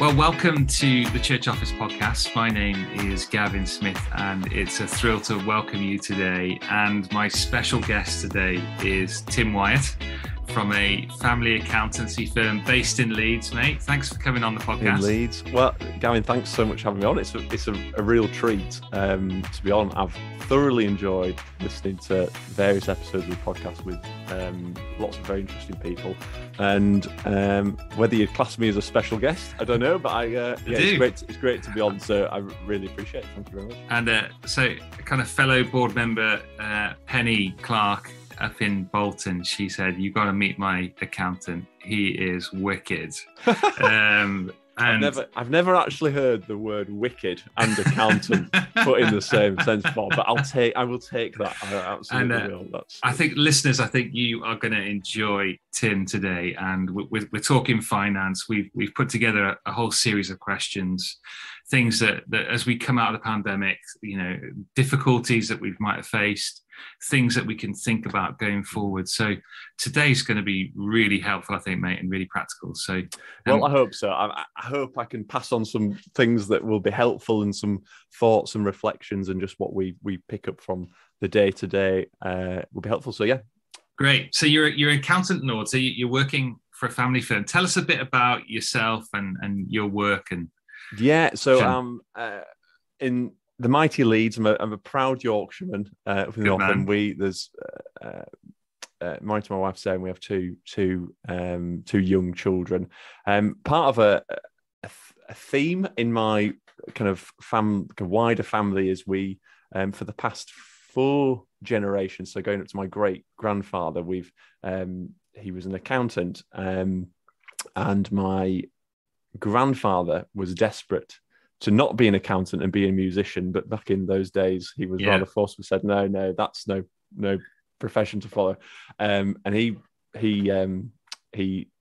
Well, welcome to the Church Office Podcast. My name is Gavin Smith, and it's a thrill to welcome you today. And my special guest today is Tim Wyatt from a family accountancy firm based in Leeds, mate. Thanks for coming on the podcast. In Leeds. Well, Gavin, thanks so much for having me on. It's a real treat to be on. I've thoroughly enjoyed listening to various episodes of the podcast with lots of very interesting people. And whether you'd class me as a special guest, I don't know, but it's great to be on. So I really appreciate it. Thank you very much. And so kind of fellow board member Penny Clark up in Bolton, she said, "You've got to meet my accountant. He is wicked." I've never actually heard the word wicked and accountant put in the same sentence before, but I will take that. I absolutely will. I think listeners, you are going to enjoy Tim today, and we're talking finance. We've put together a whole series of questions, things that as we come out of the pandemic, difficulties that we might have faced, things that we can think about going forward. So today's going to be really helpful, I think, mate, and really practical. So, well, I hope so. I hope I can pass on some things that will be helpful and some thoughts and reflections, and just what we pick up from the day to day will be helpful. So, yeah. Great. So you're an accountant, Nord. So you're working for a family firm. Tell us a bit about yourself and your work. And so in the mighty Leeds, I'm a proud Yorkshireman. Within the office, there's married to my wife Sarah, and we have two young children. Part of a theme in my kind of wider family is we for the past 4 generations, so going up to my great grandfather, he was an accountant, and my grandfather was desperate to not be an accountant and be a musician, but back in those days, he was rather forceful. Said, "No, that's no profession to follow," and he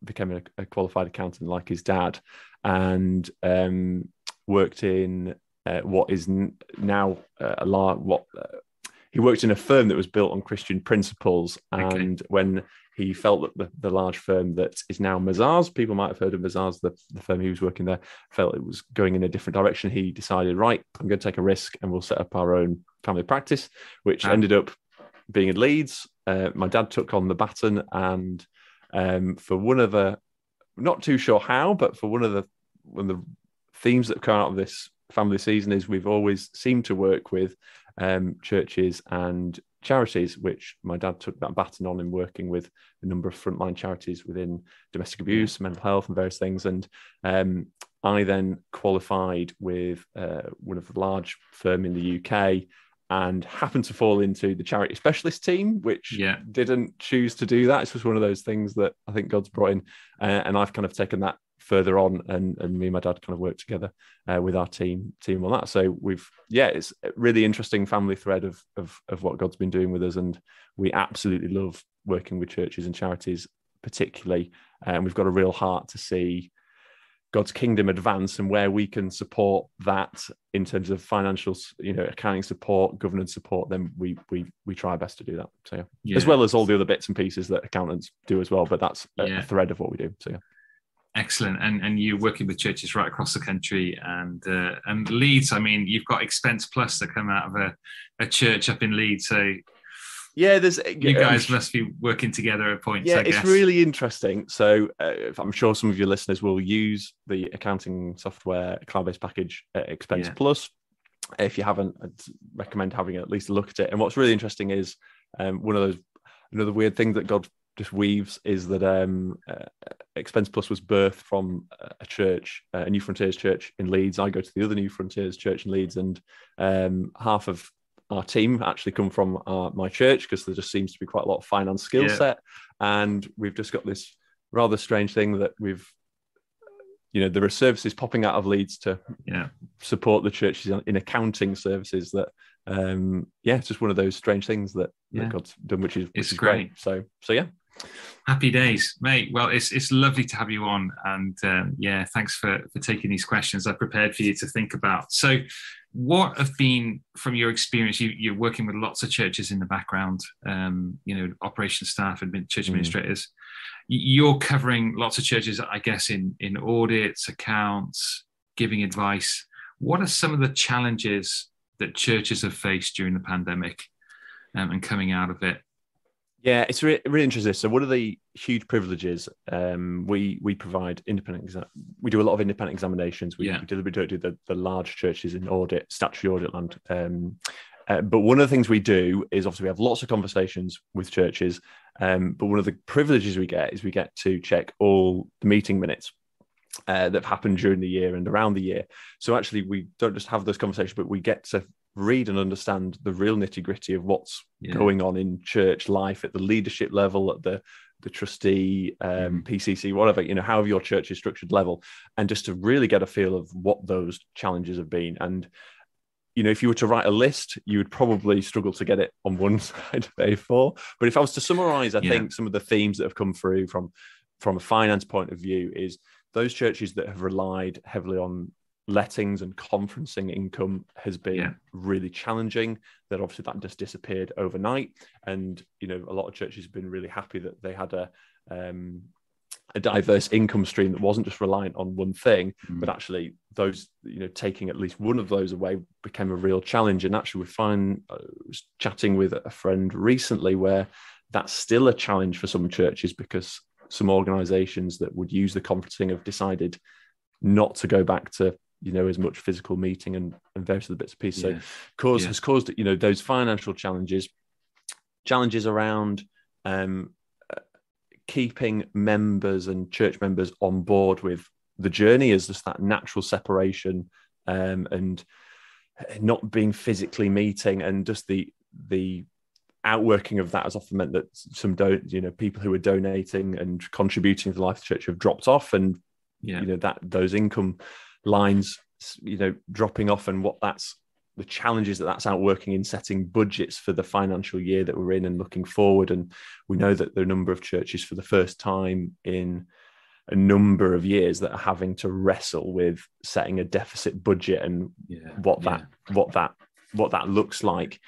became a qualified accountant like his dad, and worked in what is now he worked in a firm that was built on Christian principles, and when he felt that the large firm that is now Mazars, people might have heard of Mazars, the firm he was working there, felt it was going in a different direction. He decided, right, I'm going to take a risk and we'll set up our own family practice, which ended up being in Leeds. My dad took on the baton, and for one of the, not too sure how, but for one of the themes that come out of this family season is we've always seemed to work with churches and charities, which my dad took that baton on in working with a number of frontline charities within domestic abuse, mental health, and various things. And I then qualified with one of the large firm in the UK, and happened to fall into the charity specialist team, which didn't choose to do that. It's just one of those things that I think God's brought in, and I've kind of taken that further on, and me and my dad kind of worked together with our team on that. So it's a really interesting family thread of what God's been doing with us, and we absolutely love working with churches and charities particularly, and we've got a real heart to see God's kingdom advance, and where we can support that in terms of financial, accounting support, governance support, then we try our best to do that. So as well as all the other bits and pieces that accountants do as well, but that's a thread of what we do. So Excellent. And you're working with churches right across the country, and Leeds. I mean, you've got Expense Plus that come out of a church up in Leeds. So you guys must be working together at points. I guess. It's really interesting. So I'm sure some of your listeners will use the accounting software cloud-based package Expense Plus. If you haven't, I'd recommend having at least a look at it. And what's really interesting is another weird thing that God just weaves is that Expense Plus was birthed from a church, a New Frontiers church in Leeds. I go to the other New Frontiers church in Leeds, and half of our team actually come from my church, because there just seems to be quite a lot of finance skill set. And we've just got this rather strange thing that there are services popping out of Leeds to support the churches in accounting services that, it's just one of those strange things that God's done, which is great. So yeah. Happy days, mate. Well, it's lovely to have you on, and thanks for taking these questions I prepared for you to think about. So What have been, from your experience, you're working with lots of churches in the background, operation staff, church administrators. You're covering lots of churches, I guess, in audits, accounts, giving advice. What are some of the challenges that churches have faced during the pandemic and coming out of it? Yeah, it's really interesting. So one of the huge privileges, we provide we do a lot of independent examinations. We deliberately don't do the large churches in audit, statutory audit land. But one of the things we do is obviously we have lots of conversations with churches. But one of the privileges we get is we get to check all the meeting minutes that have happened during the year and around the year. So actually we don't just have those conversations, but we get to read and understand the real nitty-gritty of what's going on in church life at the leadership level, at the trustee, PCC, whatever, however your church is structured level, and just to really get a feel of what those challenges have been. And if you were to write a list, you would probably struggle to get it on one side of A4. But if I was to summarize, I think some of the themes that have come through from a finance point of view is those churches that have relied heavily on lettings and conferencing income has been really challenging. That obviously that just disappeared overnight, and a lot of churches have been really happy that they had a diverse income stream that wasn't just reliant on one thing, but actually those taking at least one of those away became a real challenge. And actually I was chatting with a friend recently where that's still a challenge for some churches, because some organizations that would use the conferencing have decided not to go back to as much physical meeting and various other bits and pieces. So has caused those financial challenges around keeping members and church members on board with the journey, as just that natural separation and not being physically meeting, and just the outworking of that has often meant that some people who are donating and contributing to the life of the church have dropped off, and that those income lines dropping off, and that's the challenges that's outworking in setting budgets for the financial year that we're in and looking forward. And we know that there are a number of churches for the first time in a number of years that are having to wrestle with setting a deficit budget and what that looks like.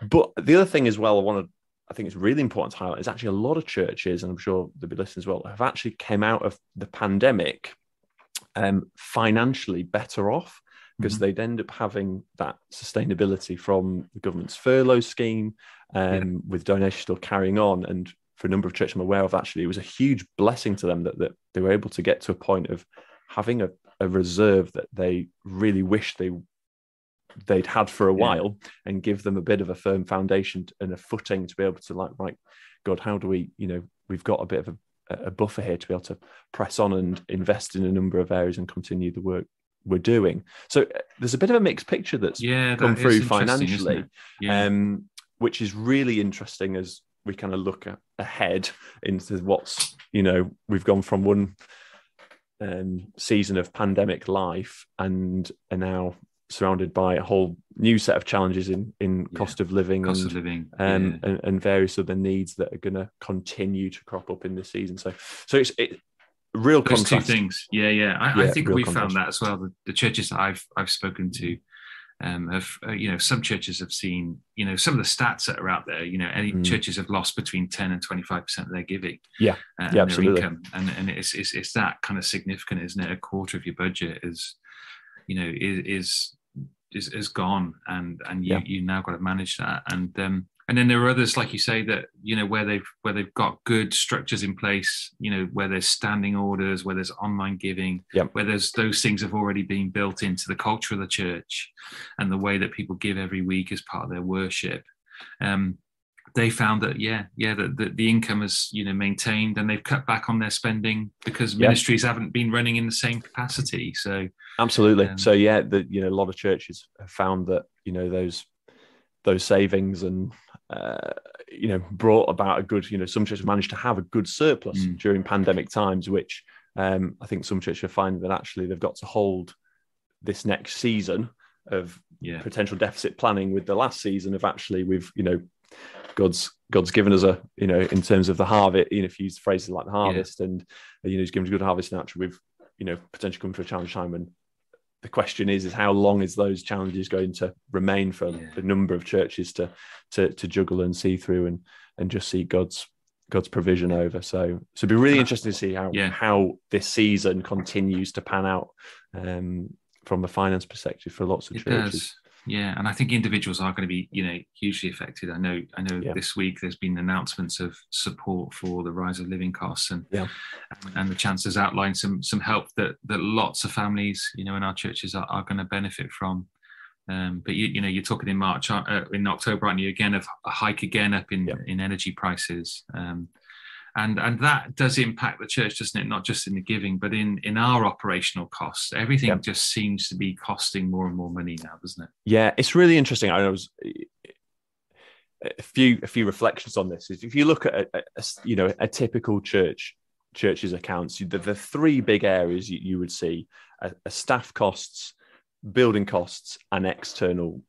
But the other thing as well, I think it's really important to highlight, is actually a lot of churches, and I'm sure there'll be listeners as well, have actually came out of the pandemic financially better off, because they'd end up having that sustainability from the government's furlough scheme, with donations still carrying on. And for a number of churches I'm aware of, actually, it was a huge blessing to them that they were able to get to a point of having a reserve that they really wish they'd had for a while, and give them a bit of a firm foundation and a footing to be able to, like, right, God, how do we, we've got a bit of a buffer here to be able to press on and invest in a number of areas and continue the work we're doing. So there's a bit of a mixed picture that's come through financially, which is really interesting as we kind of look ahead into what's, we've gone from one season of pandemic life and are now surrounded by a whole new set of challenges in cost of living and various other needs that are going to continue to crop up in this season. So it's real those contrast. Two things. I think we found that as well. The churches that I've spoken to have some churches have seen some of the stats that are out there. Any churches have lost between 10 and 25% of their giving, absolutely. their income, and it's that kind of significant, isn't it? A quarter of your budget is gone, and you now got to manage that, and then there are others, like you say, that where they've got good structures in place, where there's standing orders, where there's online giving, where there's those things have already been built into the culture of the church and the way that people give every week as part of their worship. They found that that the income is maintained, and they've cut back on their spending because ministries haven't been running in the same capacity. So absolutely. So a lot of churches have found that those savings and brought about a good, some churches managed to have a good surplus during pandemic times, which I think some churches are finding that actually they've got to hold this next season of potential deficit planning with the last season of actually we've God's given us in terms of the harvest, if you use phrases like the harvest, and he's given us a good harvest, and actually we've potentially come for a challenge time when the question is how long is those challenges going to remain for a number of churches to juggle and see through and just see God's provision over. So it'd be really interesting to see how this season continues to pan out from a finance perspective for lots of churches. Does. Yeah, and I think individuals are going to be, hugely affected. I know. This week there's been announcements of support for the rise of living costs, and the chancellor's outlined some help that lots of families, in our churches are going to benefit from. But you're talking in March, in October, aren't you? Again, of a hike again up in energy prices. And that does impact the church, doesn't it? Not just in the giving, but in our operational costs. Everything just seems to be costing more and more money now, doesn't it? Yeah, it's really interesting. I was a few reflections on this. If you look at a typical church's accounts, the three big areas you would see are staff costs, building costs, and external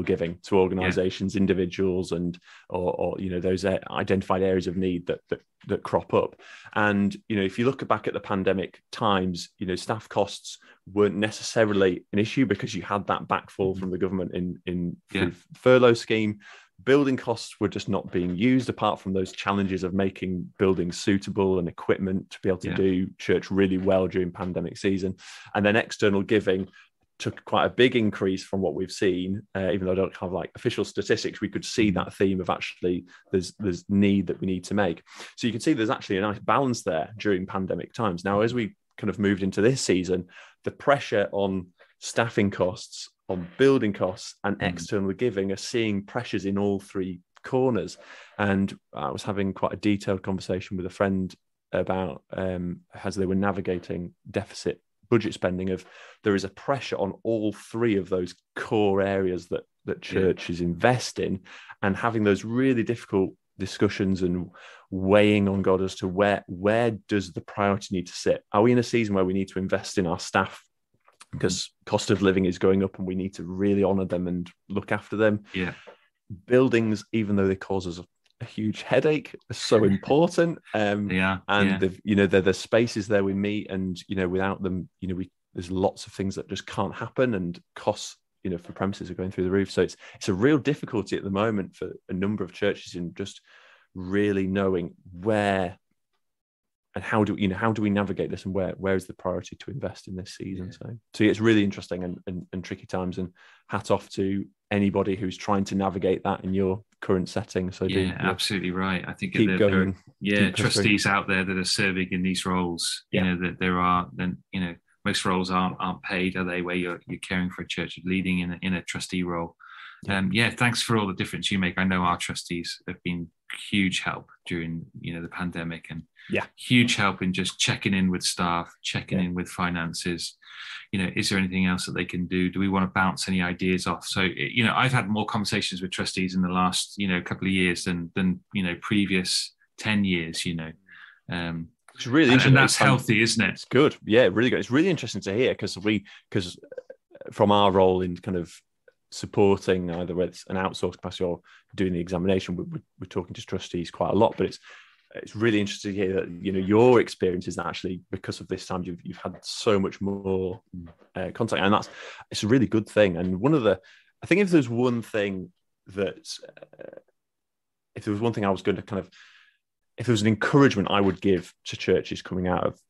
giving to organizations, individuals, and or those identified areas of need that crop up. And if you look back at the pandemic times, staff costs weren't necessarily an issue because you had that backfall from the government in furlough scheme. Building costs were just not being used, apart from those challenges of making buildings suitable and equipment to be able to do church really well during pandemic season. And then external giving took quite a big increase from what we've seen, even though I don't have official statistics. We could see that theme of actually there's need that we need to make. So you can see there's actually a nice balance there during pandemic times. Now, as we kind of moved into this season, the pressure on staffing costs, on building costs, and external giving are seeing pressures in all three corners. And I was having quite a detailed conversation with a friend about as they were navigating deficit budget spending, of there is a pressure on all three of those core areas that churches invest in, and having those really difficult discussions and weighing on God as to where does the priority need to sit. Are we in a season where we need to invest in our staff because cost of living is going up and we need to really honor them and look after them? Buildings, even though they cause us a huge headache, are so important. They're the spaces there we meet, and without them, there's lots of things that just can't happen, and costs for premises are going through the roof. So it's a real difficulty at the moment for a number of churches in just really knowing where and how do we navigate this, and where is the priority to invest in this season. So it's really interesting and tricky times, and hat off to anybody who's trying to navigate that in your current setting. So absolutely right. I think keep going. Trustees out there that are serving in these roles, that there are, then most roles aren't paid, are they, where you're caring for a church, leading in a trustee role. Thanks for all the difference you make. I know our trustees have been huge help during the pandemic, and huge help in just checking in with staff, checking in with finances. Is there anything else that they can do? Do we want to bounce any ideas off? So I've had more conversations with trustees in the last couple of years than previous 10 years. It's really interesting, and that's healthy, isn't it? It's good. Yeah, really good. It's really interesting to hear because from our role in kind of supporting either with an outsourced capacity or doing the examination, we're talking to trustees quite a lot. But it's really interesting to hear that your experience is that actually because of this time you've had so much more contact, and it's a really good thing. And I think if there's one thing I was going to kind of, if there was an encouragement I would give to churches coming out of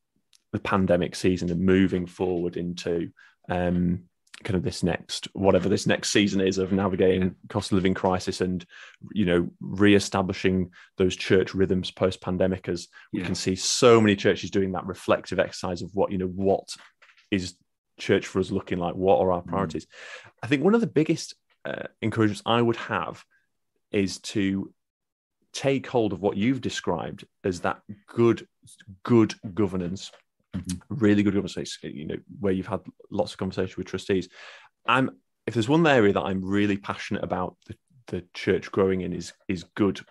the pandemic season and moving forward into kind of this next season is of navigating cost of living crisis and re-establishing those church rhythms post-pandemic, as we can see so many churches doing that reflective exercise of what is church for us looking like, what are our priorities. I think one of the biggest encouragements I would have is to take hold of what you've described as that good governance. Really good governance, where you've had lots of conversation with trustees. If there's one area that I'm really passionate about the church growing in is good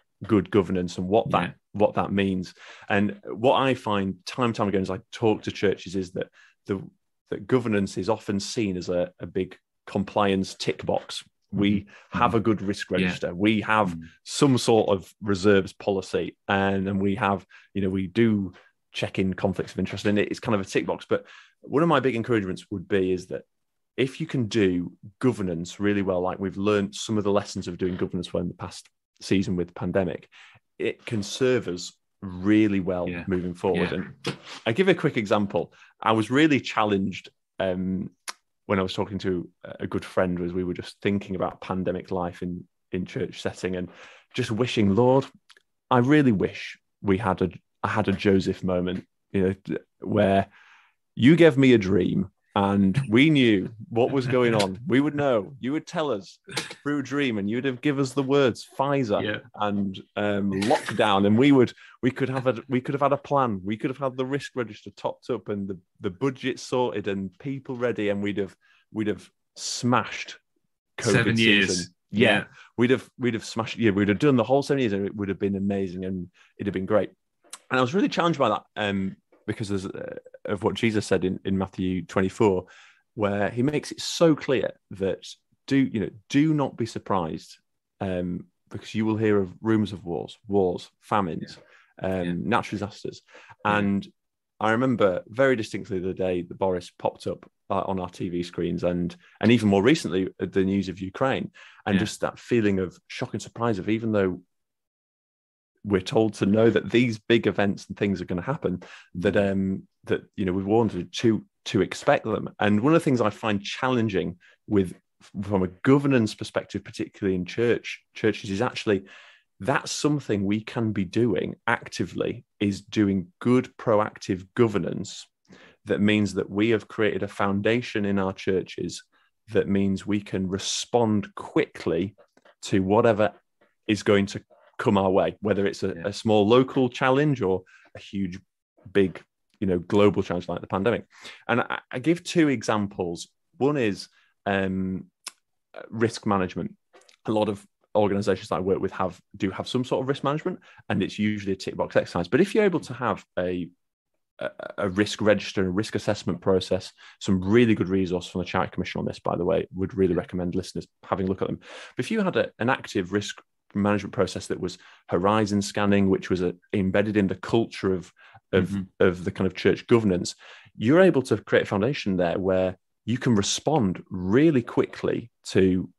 governance, and what that means. And what I find time and time again as I talk to churches is that that governance is often seen as a big compliance tick box. We have a good risk register. We have some sort of reserves policy, and we have, we do check in conflicts of interest, and it's kind of a tick box. But one of my big encouragements would be is that if you can do governance really well, like we've learned some of the lessons of doing governance well in the past season with the pandemic, it can serve us really well moving forward. And I give a quick example. I was really challenged when I was talking to a good friend, as we were just thinking about pandemic life in church setting, and just wishing, Lord, I really wish I had a Joseph moment, where you gave me a dream and we knew what was going on. We would know. You would tell us through a dream, and you would have given us the words Pfizer and lockdown, and we could have had a plan. We could have had the risk register topped up and the budget sorted and people ready, and we'd have smashed COVID 7 years. Season. Yeah, we'd have smashed. Yeah, we'd have done the whole 7 years, and it would have been amazing, and it'd have been great. And I was really challenged by that. Because of what Jesus said in Matthew 24, where he makes it so clear that do not be surprised, because you will hear of rumors of wars, famines, natural disasters. And I remember very distinctly the day that Boris popped up on our TV screens, and even more recently the news of Ukraine, and just that feeling of shock and surprise of, even though we're told to know that these big events and things are going to happen, that we've warned to expect them. And one of the things I find challenging from a governance perspective, particularly in churches, is actually that's something we can be doing actively, is doing good proactive governance. That means that we have created a foundation in our churches that means we can respond quickly to whatever is going to come our way, whether it's a small local challenge or a huge, big, global challenge like the pandemic. And I give two examples. One is risk management. A lot of organizations that I work with do have some sort of risk management, and it's usually a tick box exercise. But if you're able to have a risk register, a risk assessment process, some really good resource from the Charity Commission on this, by the way, would really recommend listeners having a look at them. But if you had an active risk management process that was horizon scanning, which was embedded in the culture of the kind of church governance, you're able to create a foundation there where you can respond really quickly to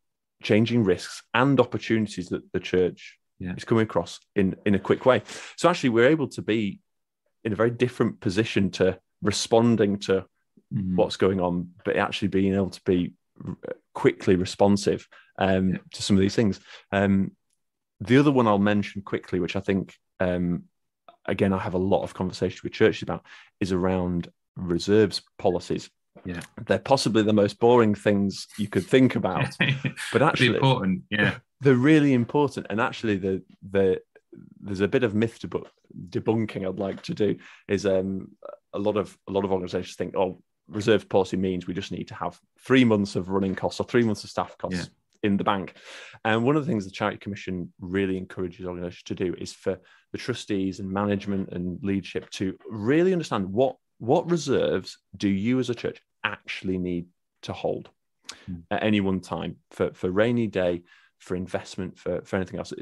changing risks and opportunities that the church is coming across in a quick way. So actually, we're able to be in a very different position to responding to what's going on, but actually being able to be quickly responsive to some of these things. The other one I'll mention quickly, which I think, again, I have a lot of conversations with churches about, is around reserves policies. Yeah, they're possibly the most boring things you could think about, but actually important. Yeah, they're really important. And actually, there's a bit of myth debunking I'd like to do. Is a lot of organisations think, reserves policy means we just need to have 3 months of running costs or 3 months of staff costs in the bank. And one of the things the Charity Commission really encourages organisations to do is for the trustees and management and leadership to really understand what reserves do you as a church actually need to hold at any one time for rainy day, for investment, for anything else,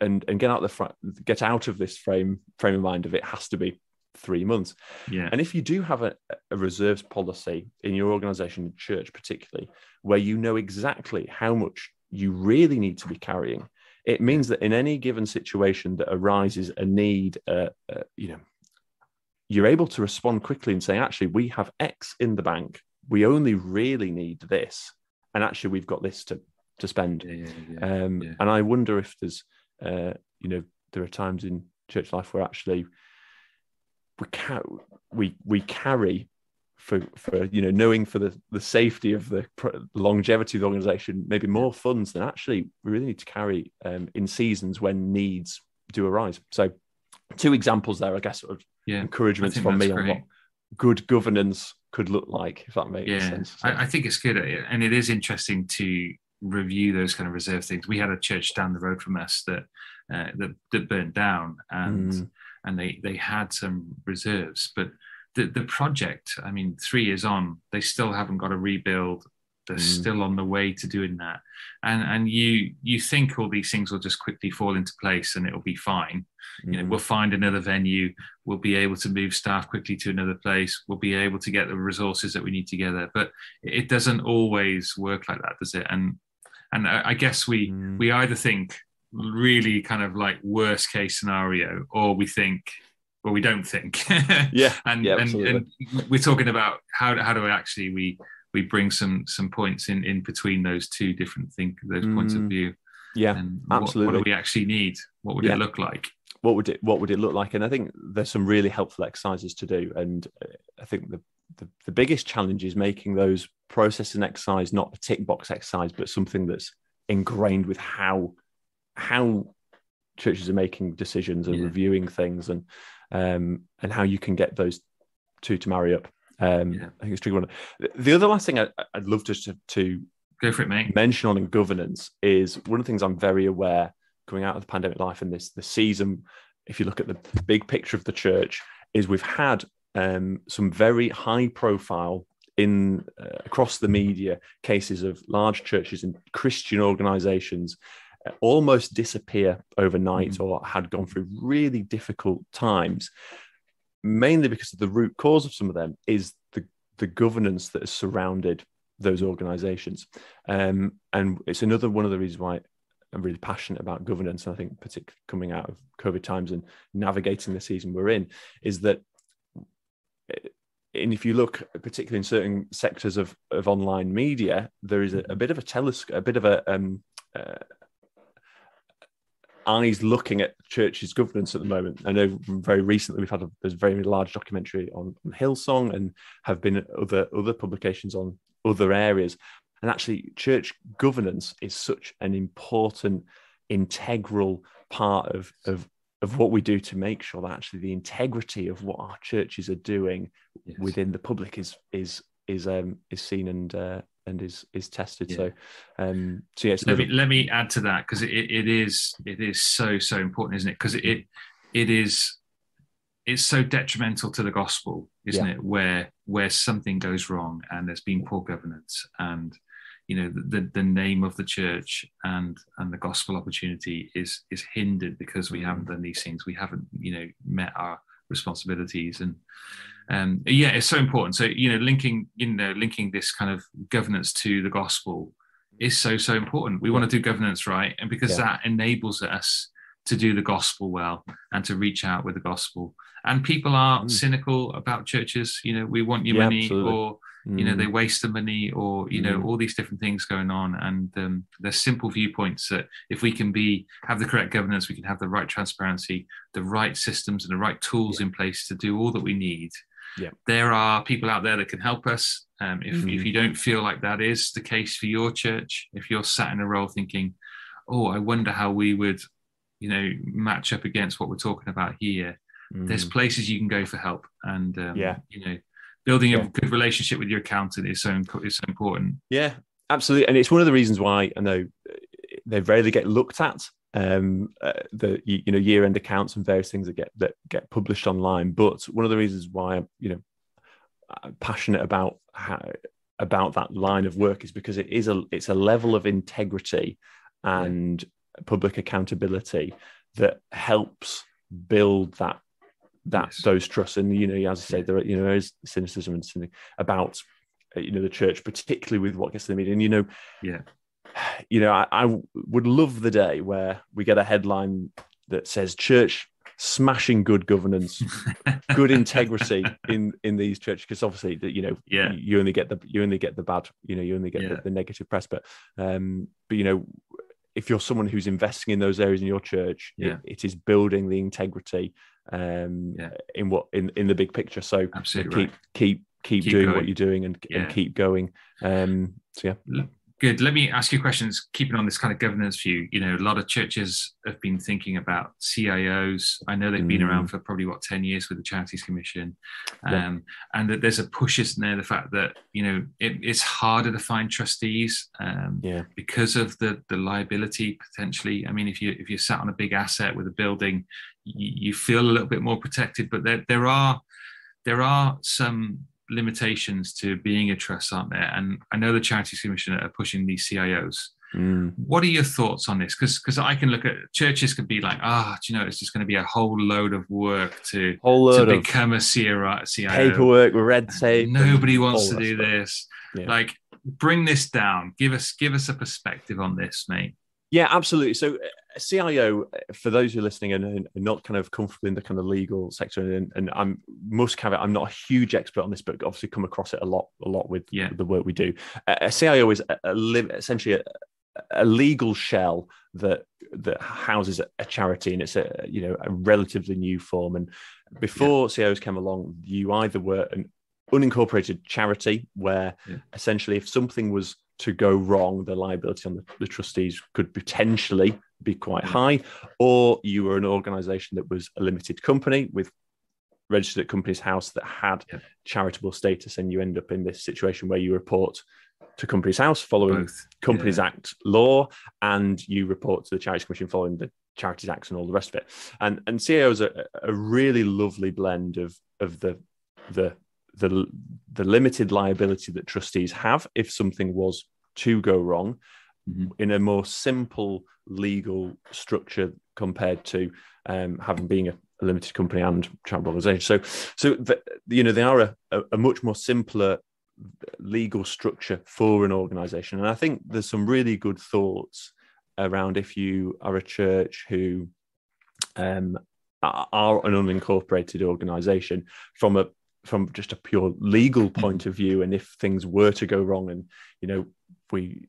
and get out of this frame of mind of it has to be 3 months. Yeah. And if you do have a reserves policy in your organisation, church particularly, where you know exactly how much you really need to be carrying, it means that in any given situation that arises a need, you're able to respond quickly and say, actually, we have X in the bank. We only really need this. And actually, we've got this to spend. And I wonder if there's, there are times in church life where actually we carry for knowing for the safety of the longevity of the organisation, maybe more funds than actually we really need to carry in seasons when needs do arise. So 2 examples there, I guess, sort of encouragements from me on what good governance could look like, if that makes sense. So. I think it's good, and it is interesting to review those kind of reserve things. We had a church down the road from us that burnt down, and they had some reserves, but the project, 3 years on, they still haven't got a rebuild they're still on the way to doing that. And you think all these things will just quickly fall into place and it'll be fine. You know, we'll find another venue, we'll be able to move staff quickly to another place, we'll be able to get the resources that we need together. But it doesn't always work like that, does it? And I guess we either think really kind of like worst case scenario, or we don't think. And we're talking about how do we bring some points in between those two different points of view. Yeah, and absolutely. What do we actually need? What would it look like? What would it look like? And I think there's some really helpful exercises to do. And I think the biggest challenge is making those process and exercise not a tick box exercise, but something that's ingrained with how churches are making decisions and reviewing things, and how you can get those two to marry up. I think it's a tricky one. The other last thing I'd love to go for it, mate. Mention on in governance is one of the things I'm very aware coming out of the pandemic life and the season. If you look at the big picture of the church, is we've had some very high profile across the media cases of large churches and Christian organizations almost disappear overnight or had gone through really difficult times, mainly because of the root cause of some of them is the governance that has surrounded those organizations. And it's another one of the reasons why I'm really passionate about governance. And I think particularly coming out of COVID times and navigating the season we're in, is that, and if you look particularly in certain sectors of online media, there is a bit of eyes looking at church's governance at the moment. I know very recently there's a very large documentary on Hillsong, and have been other publications on other areas. And actually, church governance is such an important, integral part of what we do to make sure that actually the integrity of what our churches are doing within the public is seen and is tested. Yeah. So yes. Let me add to that, because it is so important, isn't it? Because it's so detrimental to the gospel, isn't it? Where something goes wrong and there's been poor governance, and you know the name of the church and the gospel opportunity is hindered because we haven't done these things. We haven't met our responsibilities, and it's so important. So linking this kind of governance to the gospel is so important. We want to do governance right, and because that enables us to do the gospel well and to reach out with the gospel. And people are cynical about churches. We want your money, absolutely. Or they waste the money, or all these different things going on. And there's simple viewpoints that if we can have the correct governance, we can have the right transparency, the right systems, and the right tools in place to do all that we need. Yeah. There are people out there that can help us. If you don't feel like that is the case for your church, if you're sat in a role thinking, oh, I wonder how we would, match up against what we're talking about here, there's places you can go for help. And, building a good relationship with your accountant is so important. Yeah, absolutely. And it's one of the reasons why I know they rarely get looked at. The year-end accounts and various things that get published online. But one of the reasons why I'm passionate about that line of work is because it's a level of integrity and public accountability that helps build those trusts. And as I say, there is cynicism and something about the church, particularly with what gets to the media. And I would love the day where we get a headline that says church smashing good governance, good integrity in these churches, because obviously you only get the bad, you only get the negative press, but if you're someone who's investing in those areas in your church, it is building the integrity in the big picture. So absolutely keep doing going. What you're doing and keep going. Good. Let me ask you questions, keeping on this kind of governance view. A lot of churches have been thinking about CIOs. I know they've been around for probably 10 years with the Charities Commission. And that there's a push, isn't there? The fact that, it's harder to find trustees because of the liability potentially. I mean, if you're sat on a big asset with a building, you feel a little bit more protected, but there are some limitations to being a trust, aren't there? And I know the Charities Commission are pushing these CIOs. What are your thoughts on this? Because I can look at churches could be like, do you know, it's just going to be a whole load of work to become a CIO. Paperwork, red tape. Nobody wants to do this. Yeah. Like, bring this down. Give us a perspective on this, mate. Yeah, absolutely. So a CIO, for those who are listening and are not kind of comfortable in the kind of legal sector, and I'm not a huge expert on this, but obviously come across it a lot with the work we do. A CIO is essentially a legal shell that houses a charity, and it's a relatively new form. And before CIOs came along, you either were an unincorporated charity where essentially if something was to go wrong, the liability on the trustees could potentially be quite high, or you were an organization that was a limited company with registered at Companies House that had charitable status, and you end up in this situation where you report to Companies House following Companies Act law, and you report to the Charities Commission following the Charities Act and all the rest of it. And CIOs are a really lovely blend of the limited liability that trustees have if something was to go wrong in a more simple legal structure compared to being a limited company and charitable organization. So they are a much more simpler legal structure for an organization. And I think there's some really good thoughts around if you are a church who are an unincorporated organization from just a pure legal point of view, and if things were to go wrong, and we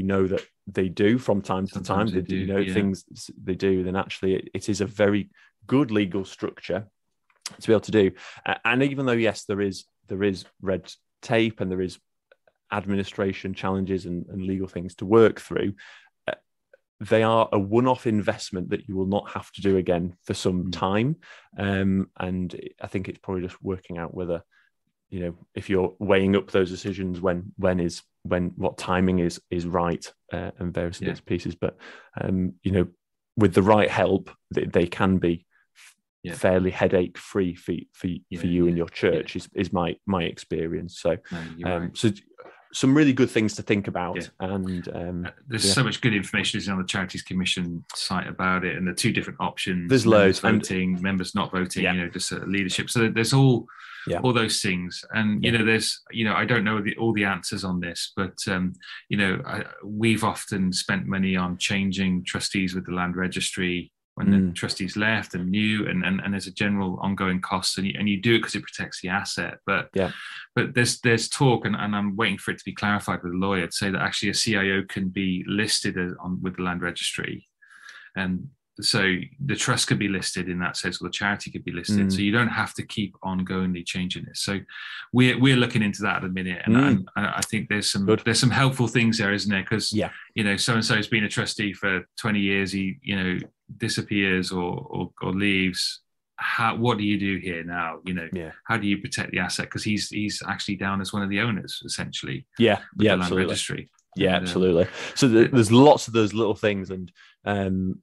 know that they do from time to time, things they do, then actually it is a very good legal structure to be able to do. And even though there is red tape and there is administration challenges and legal things to work through, they are a one-off investment that you will not have to do again for some time. And I think it's probably just working out whether, if you're weighing up those decisions, what timing is right, and various bits and pieces. But, with the right help, they can be fairly headache-free for you and your church is my experience. So, so some really good things to think about. And there's so much good information on the Charities Commission site about it, and the two different options. There's loads. Voting, members not voting, just leadership. So there's all those things. And, there's, I don't know all the answers on this, but, we've often spent money on changing trustees with the land registry when the trustees left and new, and there's a general ongoing cost, and you do it because it protects the asset. But there's talk, and I'm waiting for it to be clarified with a lawyer to say that actually a CIO can be listed with the land registry, and so the trust could be listed in that sense, or the charity could be listed. So you don't have to keep ongoingly changing this. So we're looking into that at the minute, and I think there's some helpful things there, isn't there? Because so and so has been a trustee for 20 years. He disappears or leaves. What do you do here now? How do you protect the asset? Because he's actually down as one of the owners, essentially. The land registry. Absolutely. So there's lots of those little things, and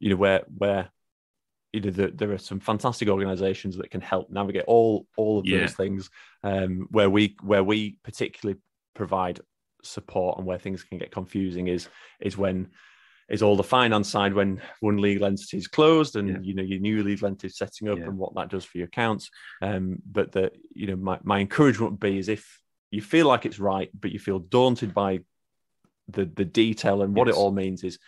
where there are some fantastic organisations that can help navigate all of those things, where we particularly provide support, and where things can get confusing is all the finance side, when one legal entity is closed and your new legal entity is setting up and what that does for your accounts. But my encouragement would be is if you feel like it's right, but you feel daunted by the detail and what it all means, is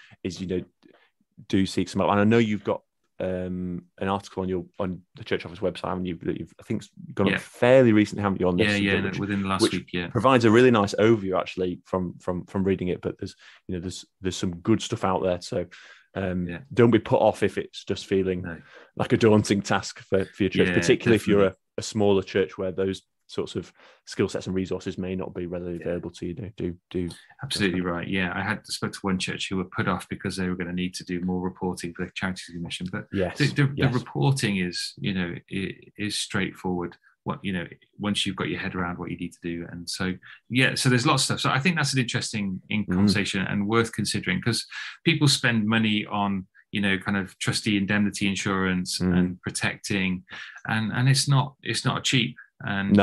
do seek some help. And I know you've got an article on the Church Office website, and you've I think gone up fairly recently, haven't you, on this? Within the last week. Provides a really nice overview actually from reading it. But there's some good stuff out there. So don't be put off if it's just feeling like a daunting task for your church, particularly if you're a smaller church where those sorts of skill sets and resources may not be readily available to you. Do absolutely right. I spoke to one church who were put off because they were going to need to do more reporting for the Charities Commission. But the reporting is straightforward. Once you've got your head around what you need to do, and so there's lots of stuff. So I think that's an interesting conversation and worth considering, because people spend money on kind of trustee indemnity insurance and protecting, and it's not cheap. And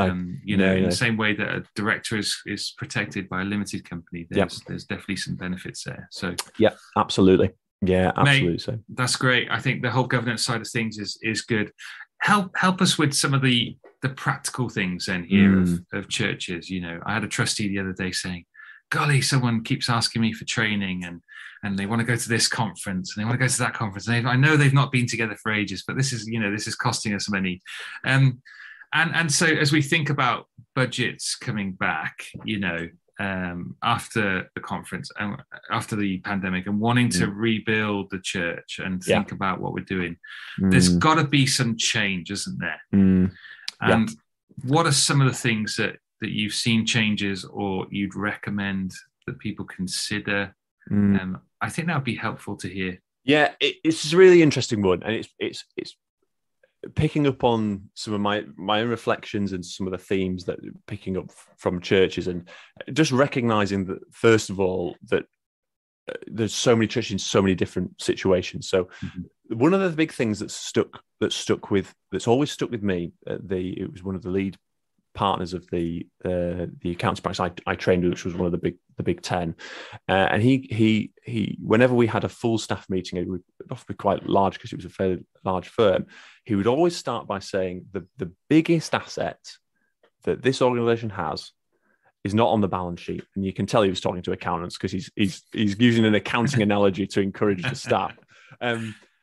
in the same way that a director is protected by a limited company, there's definitely some benefits there. So yeah, absolutely. Yeah, absolutely. Mate, So that's great. I think the whole governance side of things is good. Help us with some of the practical things then here of churches. I had a trustee the other day saying, golly, someone keeps asking me for training and they want to go to this conference and they want to go to that conference. And I know they've not been together for ages, but this is costing us money. And so as we think about budgets coming back, after the conference, after the pandemic, and wanting to rebuild the church and think about what we're doing, there's got to be some change, isn't there? And what are some of the things that you've seen changes or you'd recommend that people consider? I think that would be helpful to hear. Yeah, it's a really interesting one, and it's picking up on some of my own reflections and some of the themes that picking up from churches, and just recognizing that, first of all, that there's so many churches in so many different situations. So one of the big things that's always stuck with me, it was one of the lead partners of the accounts practice I trained with, which was one of the big 10, and he whenever we had a full staff meeting, it would often be quite large because it was a fairly large firm, he would always start by saying the biggest asset that this organization has is not on the balance sheet. And you can tell he was talking to accountants because he's using an accounting analogy to encourage the staff.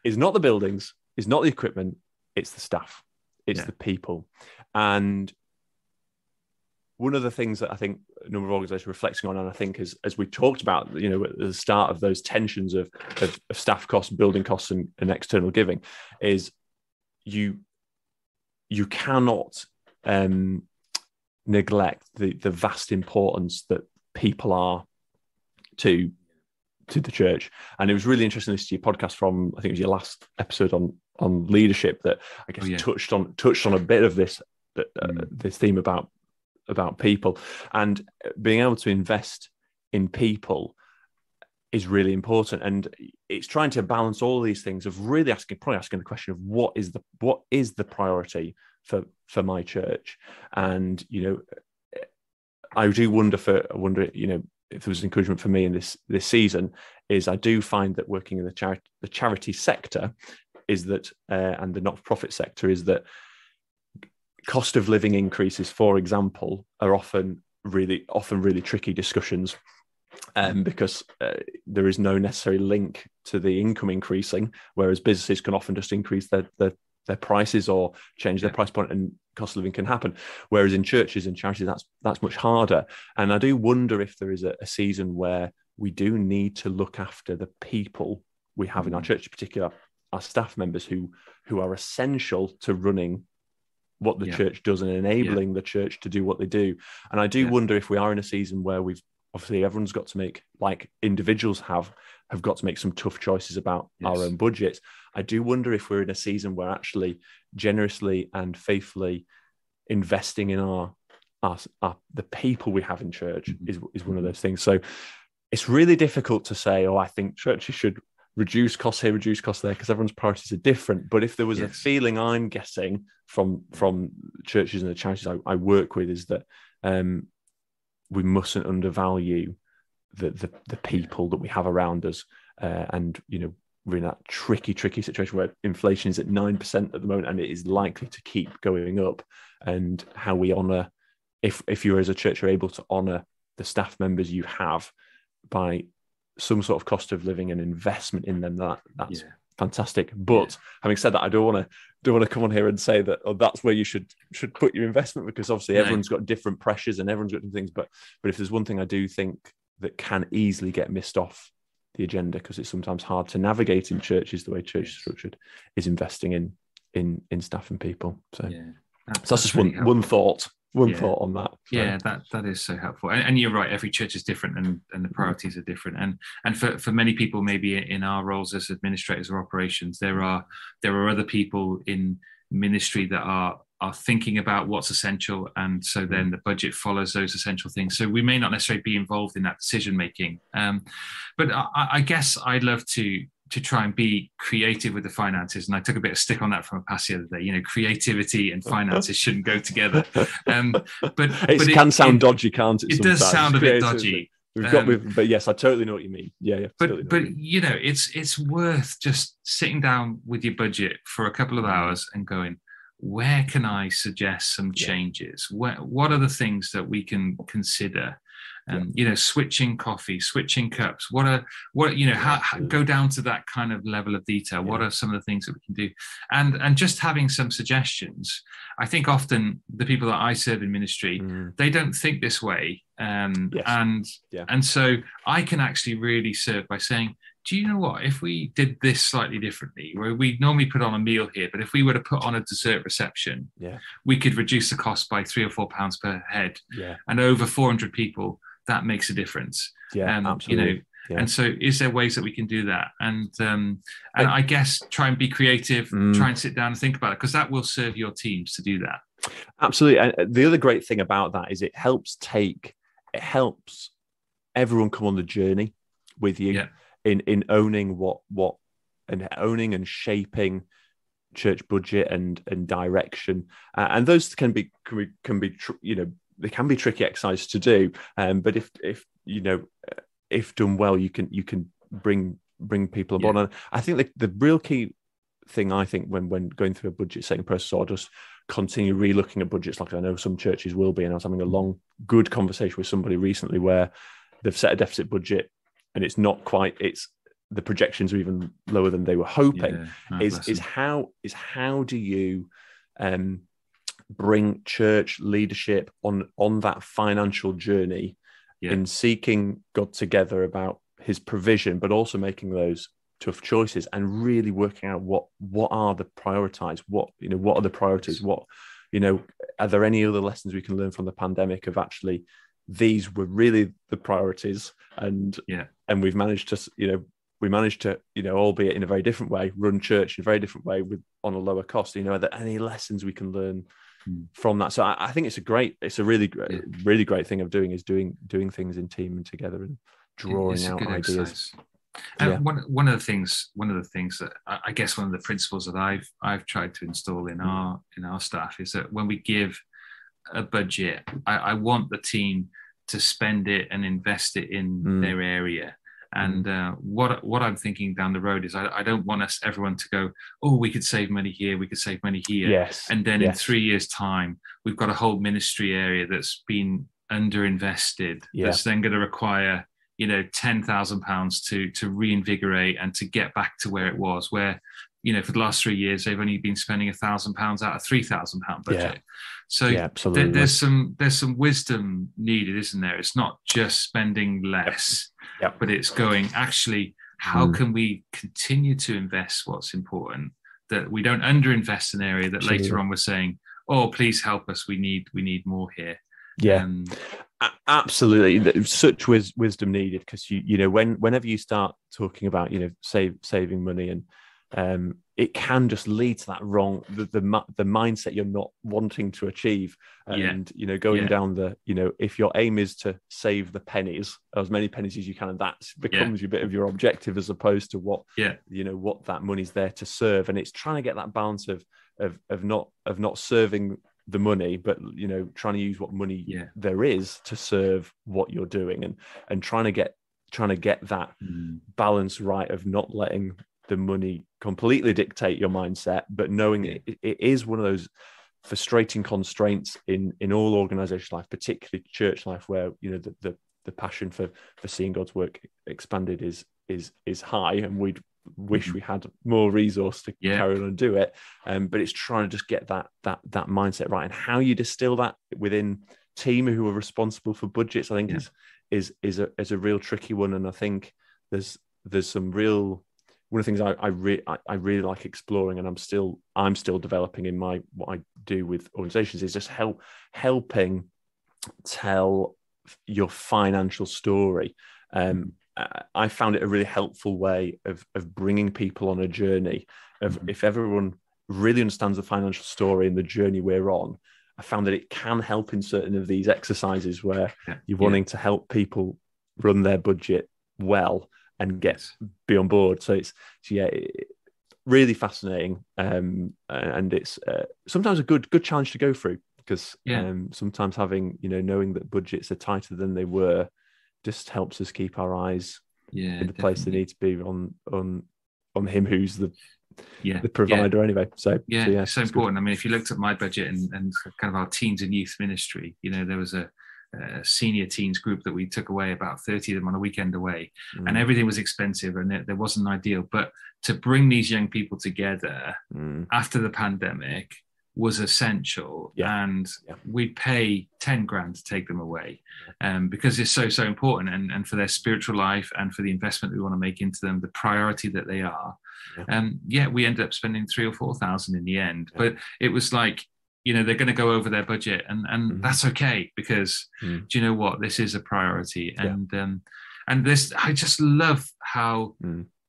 Is not the buildings, is not the equipment, it's the staff, it's the people. And one of the things that I think a number of organizations are reflecting on, and I think as we talked about, at the start of those tensions of staff costs, building costs, and external giving, is you cannot neglect the vast importance that people are to the church. And it was really interesting to listen to your podcast from, I think it was your last episode on leadership, that I guess touched on a bit of this this theme about people, and being able to invest in people is really important. And it's trying to balance all these things of really asking the question of what is the priority for my church. And I do wonder if there was encouragement for me in this season, is I do find that working in the charity sector is that and the not-for-profit sector is that cost of living increases, for example, are often really tricky discussions, because there is no necessary link to the income increasing, whereas businesses can often just increase their prices or change their price point, and cost of living can happen. Whereas in churches and charities, that's much harder. And I do wonder if there is a season where we do need to look after the people we have in our church, in particular our staff members who are essential to running what the church does and enabling the church to do what they do. And I do wonder if we are in a season where everyone's got to make, like individuals have got to make some tough choices about our own budgets. I do wonder if we're in a season where actually generously and faithfully investing in the people we have in church is one of those things. So it's really difficult to say, I think churches should reduce costs here, reduce costs there, because everyone's priorities are different. But if there was a feeling I'm getting from churches and the charities I work with, is that we mustn't undervalue the people that we have around us. And, we're in that tricky situation where inflation is at 9% at the moment, and it is likely to keep going up. And how we honour, if you as a church are able to honour the staff members you have by some sort of cost of living and investment in them, that's fantastic. But having said that, I don't want to come on here and say that that's where you should put your investment, because obviously everyone's got different pressures and everyone's got different things. But if there's one thing I do think that can easily get missed off the agenda, because it's sometimes hard to navigate in churches the way church is structured, is investing in staff and people. So that's just one thought. Thought on that. So. Yeah, that is so helpful. And you're right, every church is different, and the priorities are different. And for many people, maybe in our roles as administrators or operations, there are other people in ministry that are thinking about what's essential, and so then the budget follows those essential things. So we may not necessarily be involved in that decision making. But I guess I'd love to to try and be creative with the finances. And I took a bit of stick on that from a pass the other day. You know, creativity and finances shouldn't go together. But it can sound dodgy, can't it? It does sound a bit dodgy. But yes, I totally know what you mean. Yeah. But you know, it's worth just sitting down with your budget for a couple of hours and going, where can I suggest some changes? What are the things that we can consider? You know, switching coffee, switching cups. How go down to that kind of level of detail. What are some of the things that we can do? And just having some suggestions. I think often the people that I serve in ministry, they don't think this way. And so I can actually really serve by saying, do you know what? If we did this slightly differently, where we normally put on a meal here, but if we were to put on a dessert reception, we could reduce the cost by £3 or £4 per head. And over 400 people, that makes a difference. Absolutely. And so is there ways that we can do that? And I guess try and be creative, try and sit down and think about it, because that will serve your teams to do that. Absolutely. And the other great thing about that is it helps everyone come on the journey with you in owning owning and shaping church budget and direction. And those can be they can be tricky exercises to do. But if done well, you can bring people on. And I think the real key thing, I think, when going through a budget setting process, or just continue re-looking at budgets, like I know some churches will be. And I was having a long, good conversation with somebody recently where they've set a deficit budget and the projections are even lower than they were hoping. How do you bring church leadership on that financial journey in seeking God together about his provision, but also making those tough choices and really working out what are the priorities, what are the priorities, are there any other lessons we can learn from the pandemic of actually these were really the priorities, and we've managed to albeit in a very different way, run church in a very different way on a lower cost. Are there any lessons we can learn from that? So I think it's a really great thing of doing things in team and together and drawing out ideas. Exercise. And one of the things that I guess one of the principles that I've tried to install in our staff is that when we give a budget, I want the team to spend it and invest it in their area. And what I'm thinking down the road is I don't want everyone to go, oh, we could save money here, we could save money here. Yes. And then in 3 years' time, we've got a whole ministry area that's been underinvested. That's then going to require, £10,000 to reinvigorate and to get back to where it was, where, for the last 3 years, they've only been spending £1,000 out of £3,000 budget. So there's some wisdom needed, isn't there? It's not just spending less, but it's going, actually, how can we continue to invest what's important, that we don't underinvest in an area that later on we're saying, oh, please help us, we need more here. Absolutely, such wisdom needed, because whenever you start talking about saving money, and it can just lead to that wrong the mindset you're not wanting to achieve, and going down the if your aim is to save the pennies, as many pennies as you can, and that becomes a bit of your objective, as opposed to what that money's there to serve. And it's trying to get that balance of not serving the money, but trying to use what money there is to serve what you're doing, and trying to get that balance right of not letting the money completely dictate your mindset, but knowing it is one of those frustrating constraints in all organizational life, particularly church life, where the passion for seeing God's work expanded is high, and we'd wish we had more resource to carry on and do it. But it's trying to just get that mindset right, and how you distill that within team who are responsible for budgets, I think is a real tricky one. And I think there's some real, one of the things I really like exploring, and I'm still developing in what I do with organizations, is just helping tell your financial story. I found it a really helpful way of bringing people on a journey of, if everyone really understands the financial story and the journey we're on, I found that it can help in certain of these exercises where you're wanting to help people run their budget well. and be on board. So really fascinating, and it's sometimes a good challenge to go through, because sometimes having, knowing that budgets are tighter than they were just helps us keep our eyes in the place they need to be on him who's the provider anyway. So it's so important. Good. I mean, if you looked at my budget and kind of our teens and youth ministry, there was a senior teens group that we took away, about 30 of them on a weekend away, and everything was expensive and there wasn't ideal. But to bring these young people together after the pandemic was essential, and we'd pay 10 grand to take them away, because it's so important, and for their spiritual life and for the investment we want to make into them, the priority that they are. We ended up spending 3,000 or 4,000 in the end, but it was like, they're going to go over their budget, and that's okay, because do you know what? This is a priority, and this, I just love how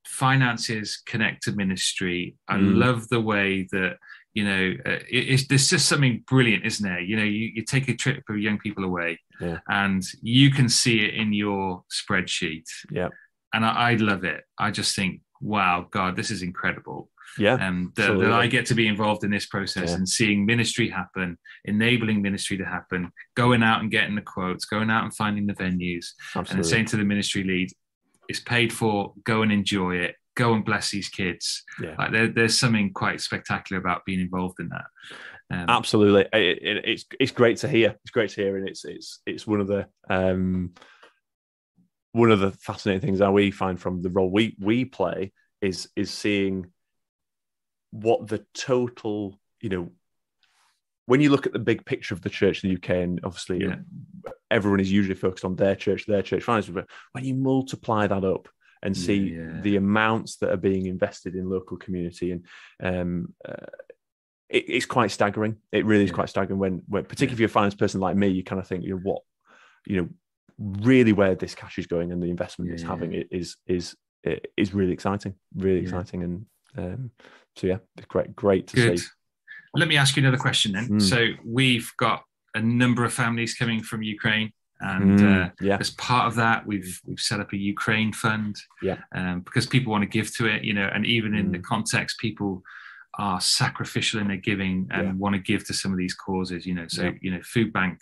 finances connect to ministry. I love the way that there's just something brilliant, isn't there? You take a trip for young people away, and you can see it in your spreadsheet. And I love it. I just think, wow, God, this is incredible. That I get to be involved in this process and seeing ministry happen, enabling ministry to happen, going out and getting the quotes, going out and finding the venues, and saying to the ministry lead, it's paid for, go and enjoy it, go and bless these kids. Like there's something quite spectacular about being involved in that. Absolutely. It's great to hear. It's great to hear, and it's one of the fascinating things that we find from the role we play is seeing what the total, when you look at the big picture of the church in the UK, and obviously everyone is usually focused on their church finances, but when you multiply that up and see the amounts that are being invested in local community, and it's quite staggering. It really is quite staggering when particularly if you're a finance person like me, you kind of think, really where this cash is going and the investment it's having is really exciting, exciting. And it's great to see. Let me ask you another question then. So we've got a number of families coming from Ukraine, and as part of that, we've set up a Ukraine fund, because people want to give to it, and even in the context, people are sacrificial in their giving and want to give to some of these causes, food bank,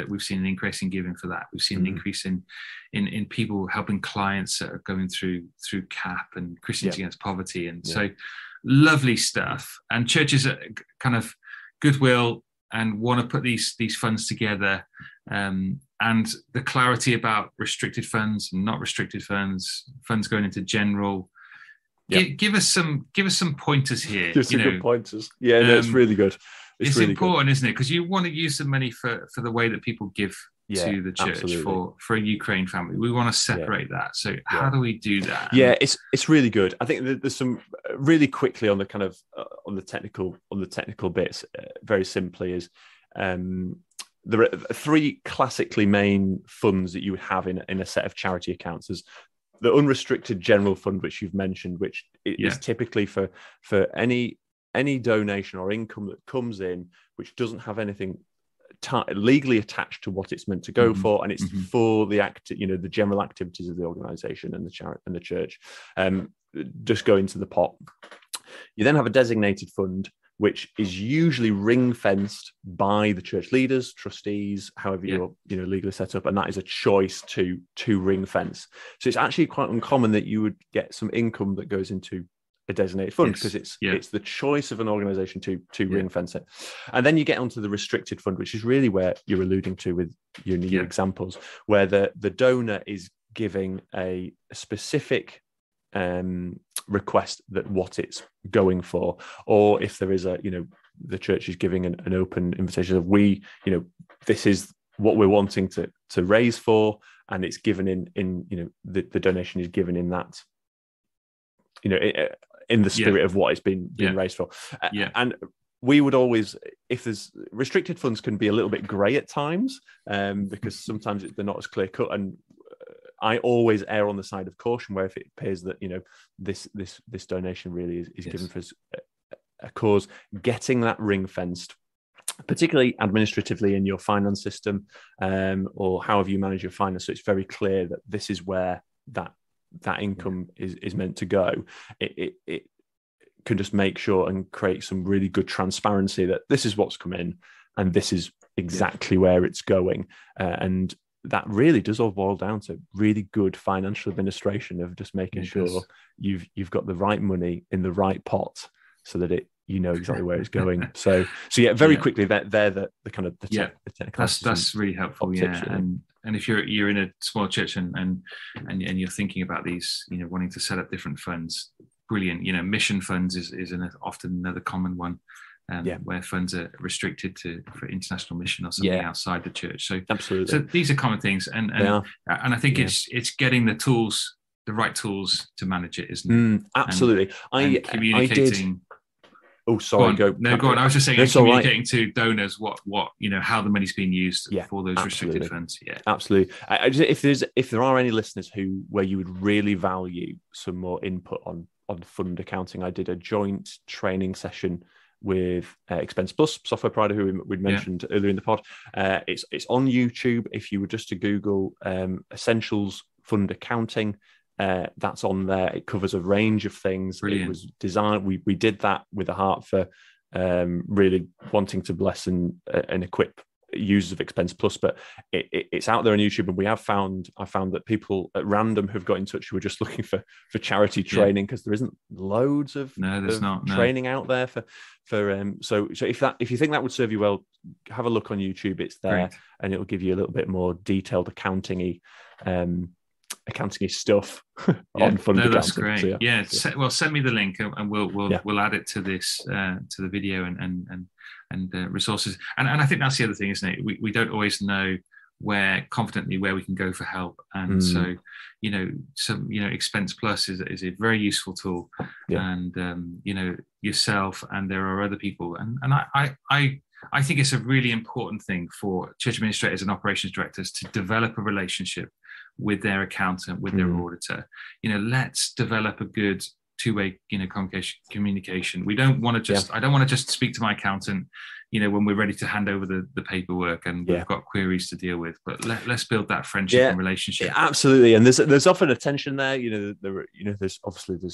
we've seen an increase in giving for that. We've seen an increase in people helping clients that are going through CAP and Christians Against Poverty, and so lovely stuff. And churches are kind of goodwill and want to put these funds together, and the clarity about restricted funds and not restricted funds going into general. Give us some pointers here. Give some good pointers. It's really good. It's really important, isn't it? Because you want to use the money for the way that people give to the church for a Ukraine family. We want to separate that. So how do we do that? It's really good. I think there's some really quickly on the kind of on the technical bits. Very simply is there are three classically main funds that you would have in a set of charity accounts. There's the unrestricted general fund, which you've mentioned, which is typically for any donation or income that comes in, which doesn't have anything legally attached to what it's meant to go for, and it's for the the general activities of the organisation and the church, just go into the pot. You then have a designated fund, which is usually ring fenced by the church leaders, trustees, however you're legally set up, and that is a choice to ring fence. So it's actually quite uncommon that you would get some income that goes into a designated fund, because it's the choice of an organisation to ring fence it. And then you get onto the restricted fund, which is really where you're alluding to with your examples, where the donor is giving a specific request that what it's going for, or if there is the church is giving an open invitation of this is what we're wanting to raise for, and it's given in the donation is given in that in the spirit of what it's been raised for. And we would always, if there's restricted funds, can be a little bit grey at times, because sometimes they're not as clear cut, and I always err on the side of caution, where if it appears that this donation really is given for a cause, getting that ring fenced, particularly administratively in your finance system, or however you manage your finance, so it's very clear that this is where that that income is meant to go, it can just make sure and create some really good transparency that this is what's come in and this is exactly where it's going. And that really does all boil down to really good financial administration of just making sure you've got the right money in the right pot so that you know exactly where it's going. So yeah, very quickly, they're the kind of the technical. That's really helpful. Tips, and if you're in a small church and you're thinking about these, wanting to set up different funds, brilliant. Mission funds is often another common one. Where funds are restricted for international mission or something outside the church. So absolutely. So these are common things, and I think it's getting the right tools to manage it, isn't it? Absolutely. And communicating. I did. Oh, sorry. Go on. I was just saying, communicating to donors what how the money's being used for those restricted funds. Yeah, absolutely. If there are any listeners where you would really value some more input on fund accounting, I did a joint training session with Expense Plus software provider who we'd mentioned earlier in the pod. It's on YouTube. If you were just to Google Essentials Fund Accounting, that's on there. It covers a range of things. Brilliant. It was designed. We did that with a heart for really wanting to bless and equip users of Expense Plus, but it's out there on YouTube, and I found that people at random have got in touch who are just looking for charity training, because there isn't loads of training out there for so if you think that would serve you well, have a look on YouTube. It's there. Great. And it'll give you a little bit more detailed accounting-y stuff on fund accounting. That's great. So, send me the link and we'll add it to this to the video and resources. And I think that's the other thing, isn't it? We don't always know where we can go for help, and so Expense Plus is a very useful tool, and yourself, and there are other people, and I think it's a really important thing for church administrators and operations directors to develop a relationship with their accountant, with their auditor. Let's develop a good two-way communication. We don't want to just I don't want to just speak to my accountant when we're ready to hand over the paperwork and we've got queries to deal with, but let's build that friendship and relationship. Absolutely. And there's often a tension there. There's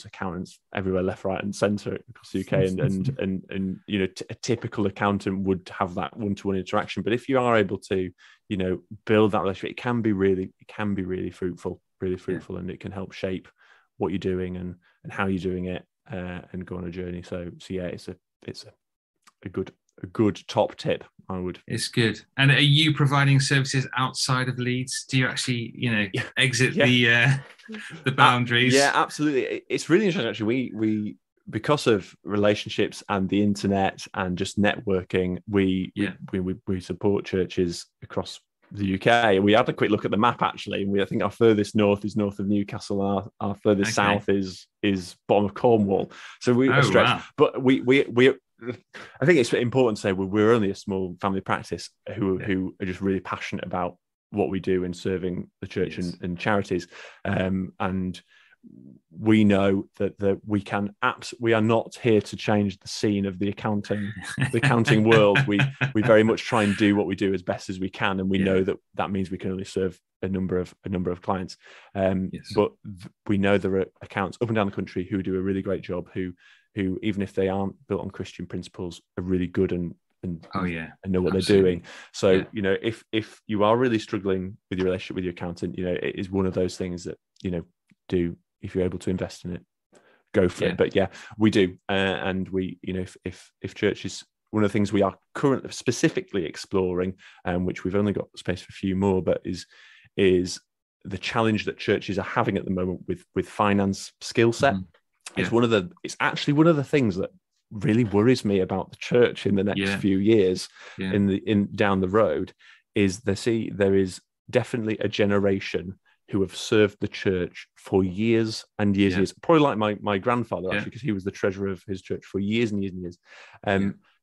accountants everywhere, left, right and centre across the UK, and a typical accountant would have that one-to-one interaction. But if you are able to build that relationship, it can be really fruitful, and it can help shape what you're doing and how you're doing it, and go on a journey. So it's a good top tip, I would. It's good. And are you providing services outside of Leeds? Do you actually exit the boundaries? Absolutely. It's really interesting, actually. We because of relationships and the internet and just networking, we support churches across the UK. We had a quick look at the map, actually, and I think our furthest north is north of Newcastle. Our furthest south is bottom of Cornwall. So we stretch. Wow. But I think it's important to say we're only a small family practice who are just really passionate about what we do in serving the church and charities, and we know that we are not here to change the scene of the accounting world. We very much try and do what we do as best as we can, and we know that means we can only serve a number of clients. But we know there are accounts up and down the country who do a really great job, who even if they aren't built on Christian principles, are really good and know what they're doing. So if you are really struggling with your relationship with your accountant, it is one of those things that do. If you're able to invest in it, go for it. But we do, and we, if churches, one of the things we are currently specifically exploring, which we've only got space for a few more, but is the challenge that churches are having at the moment with finance skill set. It's actually one of the things that really worries me about the church in the next few years, down the road, is there is definitely a generation who have served the church for years and years, probably like my grandfather, actually, because he was the treasurer of his church for years and years and years,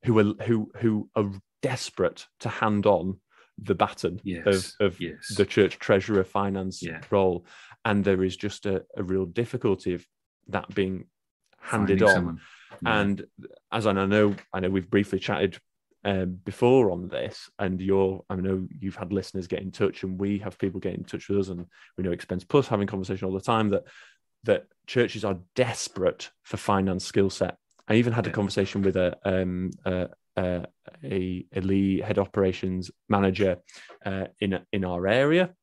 who are desperate to hand on the baton of the church treasurer finance role, and there is just a real difficulty of that being handed on. And as I know we've briefly chatted before on this, and I know you've had listeners get in touch, and we have people get in touch with us, and we know Expense Plus having conversation all the time that churches are desperate for finance skill set. I even had a conversation with a lead head operations manager in our area,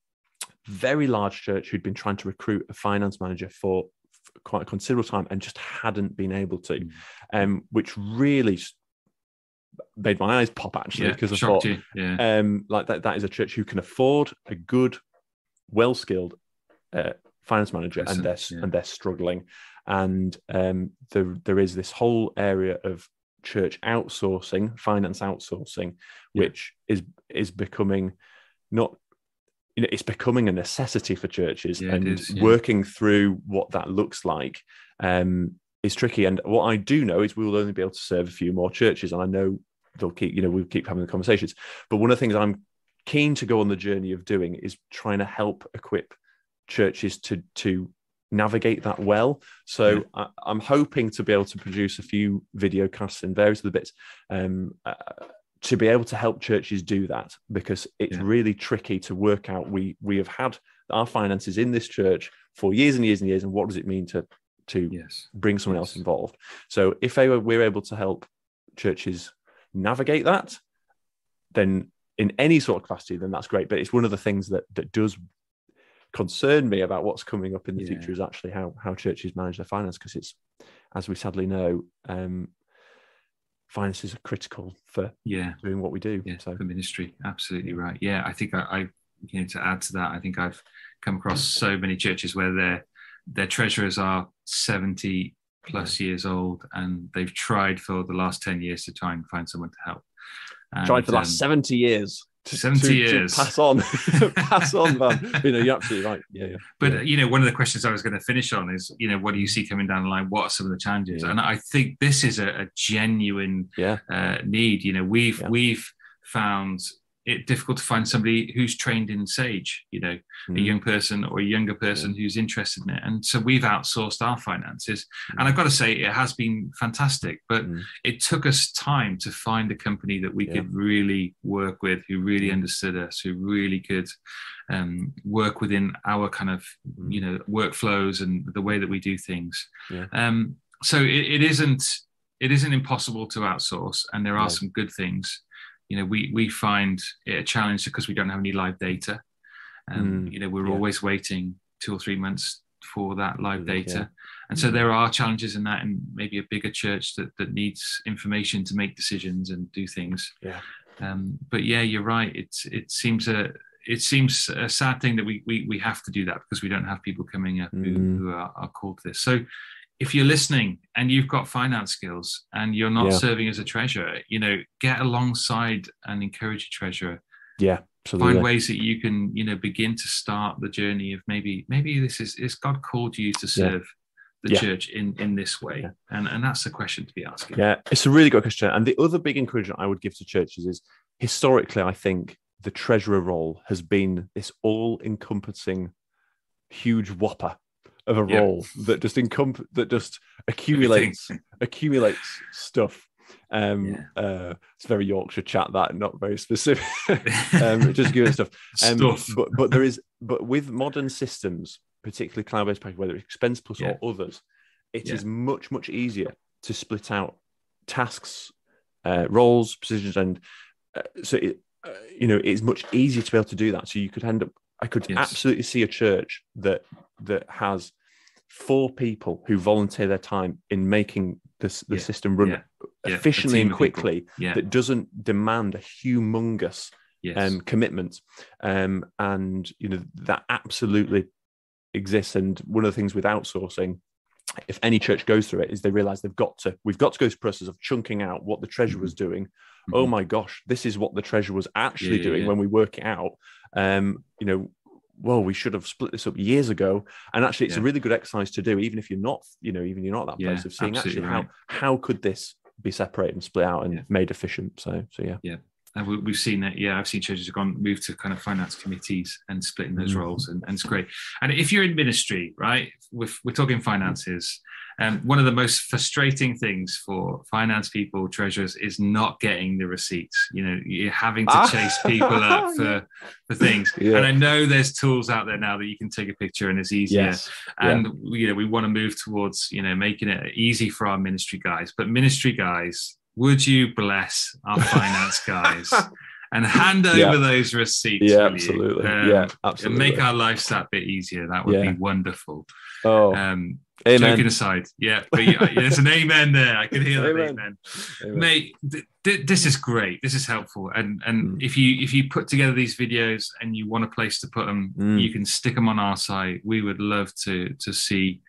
very large church, who'd been trying to recruit a finance manager for quite a considerable time and just hadn't been able to, which really made my eyes pop, actually, because I thought, like that is a church who can afford a good, well-skilled finance manager, and they're struggling. And there is this whole area of church outsourcing, finance outsourcing, which is becoming it's becoming a necessity for churches, and working through what that looks like is tricky. And what I do know is we will only be able to serve a few more churches, and I know we'll keep having the conversations. But one of the things I'm keen to go on the journey of doing is trying to help equip churches to navigate that well. So I'm hoping to be able to produce a few video casts and various other bits to be able to help churches do that, because it's really tricky to work out. We have had our finances in this church for years and years and years, and what does it mean to bring someone else involved? So if we're able to help churches navigate that, then in any sort of capacity, then that's great. But it's one of the things that does concern me about what's coming up in the future, is actually how churches manage their finance, because it's, as we sadly know, finances are critical for doing what we do. For ministry. Absolutely right. I think I to add to that, I think I've come across so many churches where their treasurers are 70 plus years old, and they've tried for the last 10 years to try and find someone to help. Tried for the last 70 years. 70 years. To pass on, man. You're absolutely right. But one of the questions I was going to finish on is, what do you see coming down the line? What are some of the challenges? And I think this is a genuine need. We've found it difficult to find somebody who's trained in Sage, a young person or a younger person who's interested in it. And so we've outsourced our finances. And I've got to say, it has been fantastic, but it took us time to find a company that we could really work with, who really understood us, who really could work within our kind of, workflows and the way that we do things. So it isn't impossible to outsource, and there are some good things. We find it a challenge because we don't have any live data. We're always waiting 2 or 3 months for that live data. And so there are challenges in that, and maybe a bigger church that needs information to make decisions and do things. But you're right. It seems a sad thing that we have to do that, because we don't have people coming up who are called to this. So if you're listening and you've got finance skills and you're not serving as a treasurer, get alongside and encourage a treasurer. Absolutely. Find ways that you can, begin to start the journey of maybe this is God called you to serve the church in this way. And that's the question to be asking. It's a really good question. And the other big encouragement I would give to churches is, historically, I think the treasurer role has been this all-encompassing huge whopper of a role that just accumulates stuff. It's very Yorkshire chat, that, not very specific. Just giving stuff. But with modern systems, particularly cloud-based package, whether it's Expense Plus or others, it is much, much easier to split out tasks, roles, positions, and it's much easier to be able to do that. So you could end up, I could absolutely see a church that has 4 people who volunteer their time in making the system run efficiently and quickly, that doesn't demand a humongous commitment. And that absolutely exists. And one of the things with outsourcing, if any church goes through it, is they realize we've got to go through the process of chunking out what the treasurer was doing. Oh my gosh, this is what the treasurer was actually doing when we work it out. Well, we should have split this up years ago. And actually, it's a really good exercise to do, even if you're not, that place, of seeing actually how could this be separated and split out and made efficient. So. And we've seen it. Yeah, I've seen churches have moved to kind of finance committees and splitting those roles, and it's great. And if you're in ministry, right, we're talking finances. One of the most frustrating things for finance people, treasurers, is not getting the receipts. You're having to chase people up for things. Yeah. And I know there's tools out there now that you can take a picture and it's easier. Yes. And we want to move towards making it easy for our ministry guys. But ministry guys, would you bless our finance guys and hand over those receipts? Yeah, absolutely. Absolutely. And make our lives that bit easier. That would be wonderful. Oh. Amen. Joking aside, but there's an amen there. I can hear that amen. Mate, this is great. This is helpful. And if you put together these videos and you want a place to put them, you can stick them on our site. We would love to see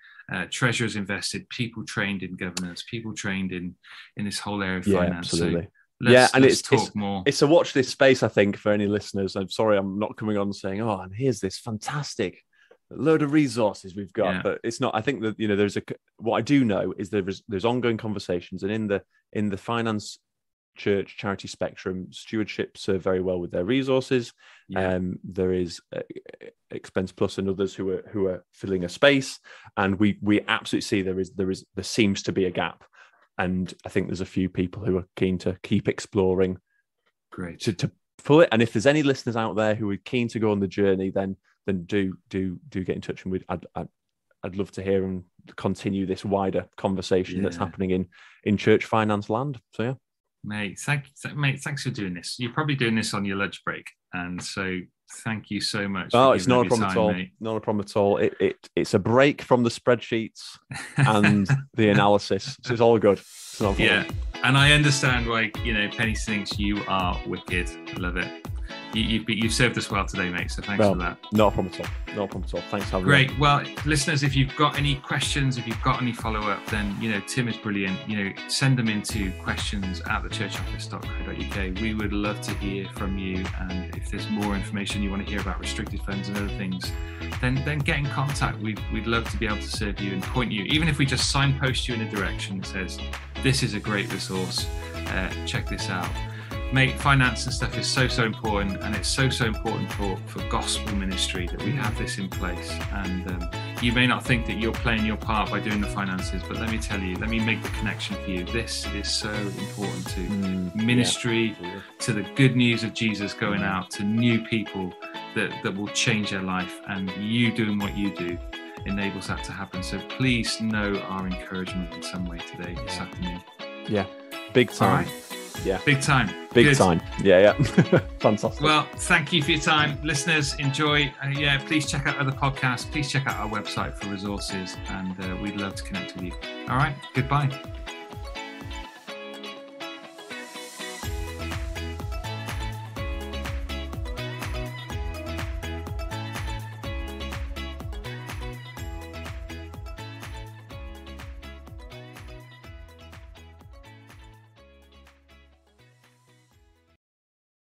treasurers invested, people trained in governance, people trained in this whole area of finance. Absolutely. So let's talk more. It's a watch this space, I think, for any listeners. I'm sorry, I'm not coming on saying, and here's this fantastic load of resources we've got, but it's not. I think that there's what I do know is there's ongoing conversations, and in the finance church charity spectrum, stewardship serve very well with their resources. There is Expense Plus and others who are filling a space, and we absolutely see there seems to be a gap, and I think there's a few people who are keen to keep exploring. Great to pull it. And if there's any listeners out there who are keen to go on the journey, then do get in touch, and I'd love to hear and continue this wider conversation that's happening in church finance land. So yeah. Mate, thanks for doing this. You're probably doing this on your lunch break, and so thank you so much. Oh, it's not a problem at all. Mate. Not a problem at all. It's a break from the spreadsheets and the analysis. So it's all good. It's not a problem. Yeah, and I understand why Penny thinks you are wicked. I love it. You've served us well today, mate. So thanks for that. Not a problem at all. Not a problem at all. Thanks for having me. Great. Well, listeners, if you've got any questions, if you've got any follow-up, then Tim is brilliant. Send them into questions@thechurchoffice.co.uk. We would love to hear from you, and if there's more information you want to hear about restricted funds and other things, then get in contact. We'd love to be able to serve you and point you, even if we just signpost you in a direction that says this is a great resource. Check this out. Mate, finance and stuff is so important, and it's so important for gospel ministry that we have this in place. And you may not think that you're playing your part by doing the finances, but let me make the connection for you. This is so important to ministry, to the good news of Jesus going out to new people that will change their life, and you doing what you do enables that to happen. So please know our encouragement in some way today, this afternoon. Yeah, big time. All right. Yeah, big time. Big time. Yeah. Fantastic. Well, thank you for your time, listeners. Enjoy. Please check out other podcasts. Please check out our website for resources, and we'd love to connect with you. All right. Goodbye.